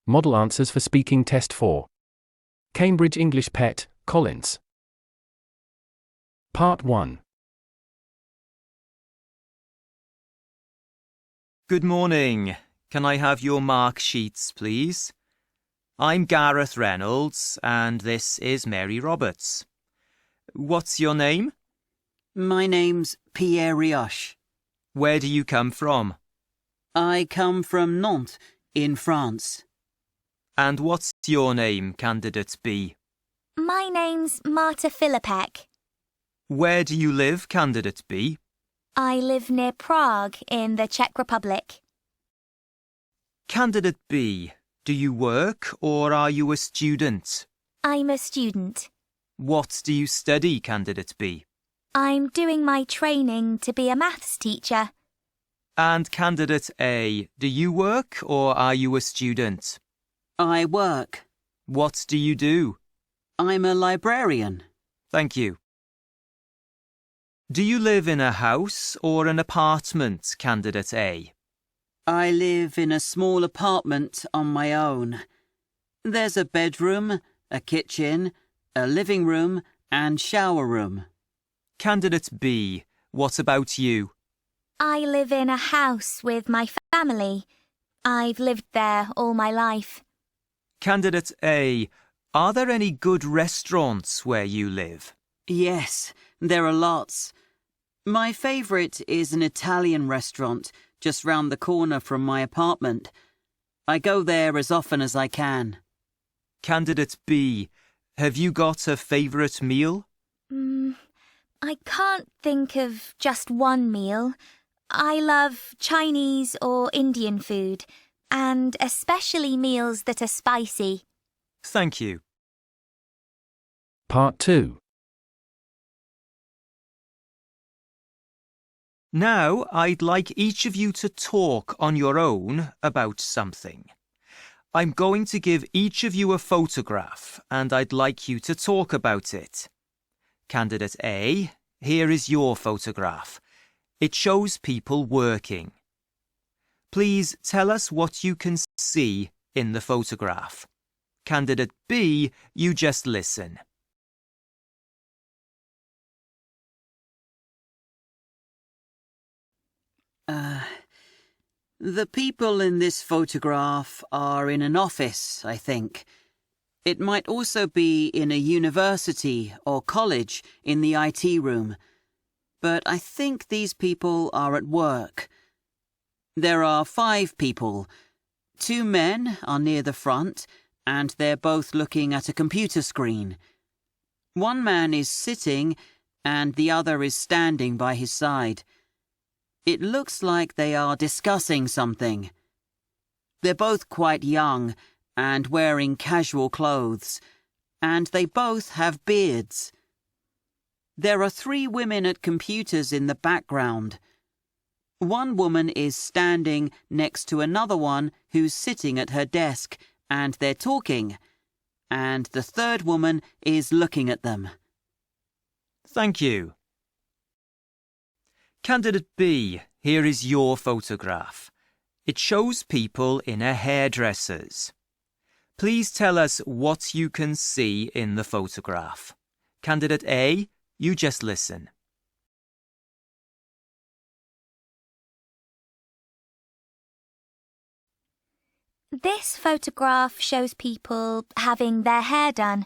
Model Answers for Speaking Test 4. Cambridge English Pet, Collins. Part 1. Good morning. Can I have your mark sheets, please? I'm Gareth Reynolds, and this is Mary Roberts. What's your name? My name's Pierre Rioche. Where do you come from? I come from Nantes, in France. And what's your name, Candidate B? My name's Marta Filipek. Where do you live, Candidate B? I live near Prague in the Czech Republic. Candidate B, do you work or are you a student? I'm a student. What do you study, Candidate B? I'm doing my training to be a maths teacher. And Candidate A, do you work or are you a student? I work. What do you do? I'm a librarian. Thank you. Do you live in a house or an apartment, Candidate A? I live in a small apartment on my own. There's a bedroom, a kitchen, a living room and shower room. Candidate B, what about you? I live in a house with my family. I've lived there all my life. Candidate A, are there any good restaurants where you live? Yes, there are lots. My favourite is an Italian restaurant just round the corner from my apartment. I go there as often as I can. Candidate B, have you got a favourite meal? I can't think of just one meal. I love Chinese or Indian food, and especially meals that are spicy. Thank you. Part 2. Now, I'd like each of you to talk on your own about something. I'm going to give each of you a photograph, and I'd like you to talk about it. Candidate A, here is your photograph. It shows people working. Please tell us what you can see in the photograph. Candidate B, you just listen. The people in this photograph are in an office, I think. It might also be in a university or college in the IT room. But I think these people are at work. There are 5 people. 2 men are near the front, and they're both looking at a computer screen. One man is sitting, and the other is standing by his side. It looks like they are discussing something. They're both quite young and wearing casual clothes, and they both have beards. There are 3 women at computers in the background. One woman is standing next to another one who's sitting at her desk, and they're talking, and the 3rd woman is looking at them. Thank you. Candidate B, here is your photograph. It shows people in a hairdresser's. Please tell us what you can see in the photograph. Candidate A, you just listen. This photograph shows people having their hair done.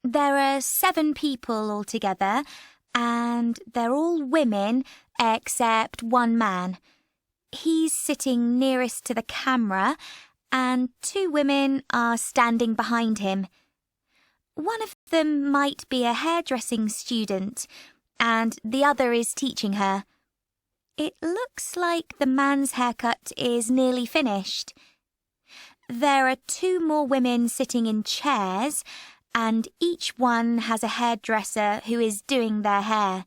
There are 7 people altogether, and they're all women except one man. He's sitting nearest to the camera, and 2 women are standing behind him. One of them might be a hairdressing student, and the other is teaching her. It looks like the man's haircut is nearly finished. There are 2 more women sitting in chairs, and each one has a hairdresser who is doing their hair.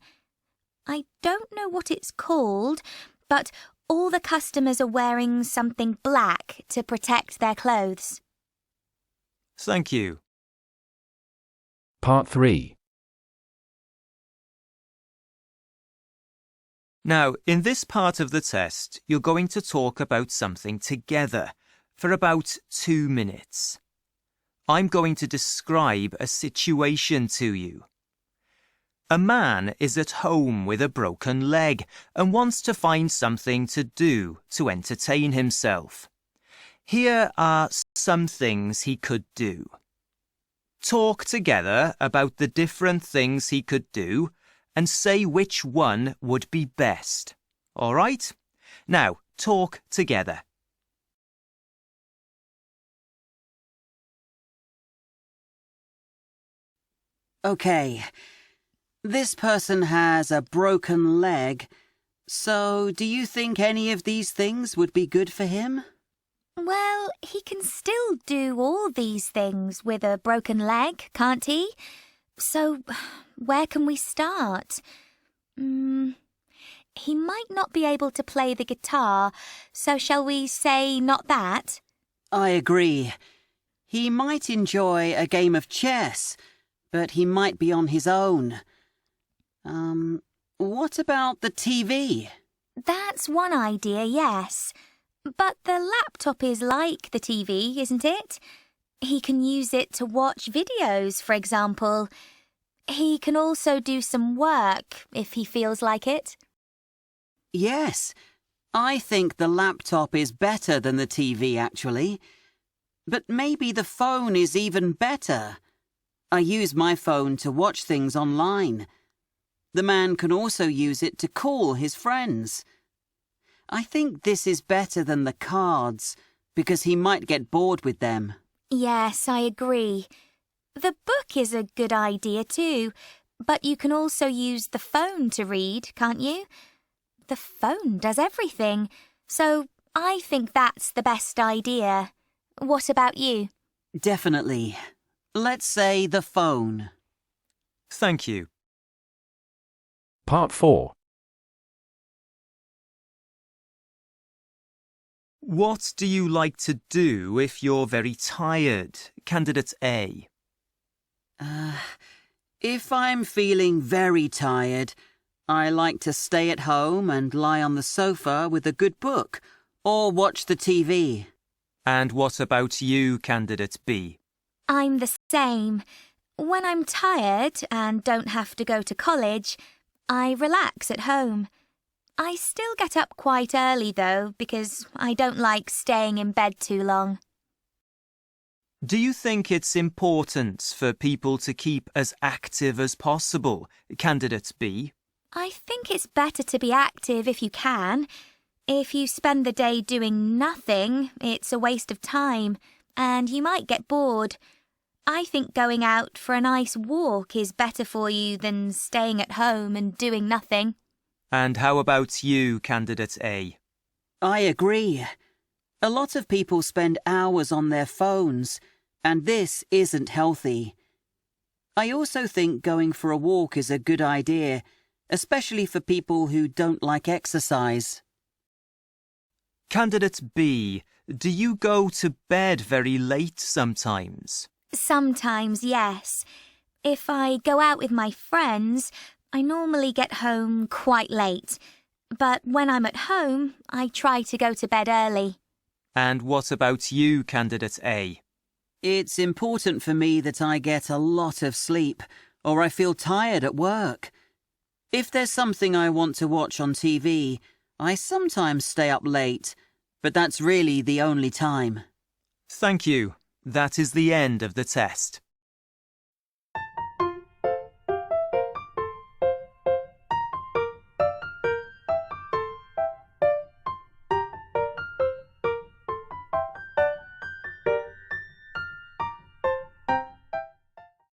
I don't know what it's called, but all the customers are wearing something black to protect their clothes. Thank you. Part 3. Now, in this part of the test, you're going to talk about something together. for about 2 minutes. I'm going to describe a situation to you. A man is at home with a broken leg and wants to find something to do to entertain himself. Here are some things he could do. Talk together about the different things he could do and say which one would be best. All right? Now, talk together. Okay. This person has a broken leg, so do you think any of these things would be good for him? Well, he can still do all these things with a broken leg, can't he? So, where can we start? He might not be able to play the guitar, so shall we say not that? I agree. He might enjoy a game of chess, but he might be on his own. What about the TV? That's one idea, yes. But the laptop is like the TV, isn't it? He can use it to watch videos, for example. He can also do some work if he feels like it. Yes, I think the laptop is better than the TV, actually. But maybe the phone is even better. I use my phone to watch things online. The man can also use it to call his friends. I think this is better than the cards, because he might get bored with them. Yes, I agree. The book is a good idea too, but you can also use the phone to read, can't you? The phone does everything, so I think that's the best idea. What about you? Definitely. Let's say the phone. Thank you. Part 4. What do you like to do if you're very tired? Candidate A. If I'm feeling very tired, I like to stay at home and lie on the sofa with a good book or watch the TV. And what about you, Candidate B? I'm the same. When I'm tired and don't have to go to college, I relax at home. I still get up quite early, though, because I don't like staying in bed too long. Do you think it's important for people to keep as active as possible, Candidate B? I think it's better to be active if you can. If you spend the day doing nothing, it's a waste of time, and you might get bored. I think going out for a nice walk is better for you than staying at home and doing nothing. And how about you, Candidate A? I agree. A lot of people spend hours on their phones, and this isn't healthy. I also think going for a walk is a good idea, especially for people who don't like exercise. Candidate B, do you go to bed very late sometimes? Sometimes, yes. If I go out with my friends, I normally get home quite late. But when I'm at home, I try to go to bed early. And what about you, Candidate A? It's important for me that I get a lot of sleep, or I feel tired at work. If there's something I want to watch on TV, I sometimes stay up late, but that's really the only time. Thank you. That is the end of the test.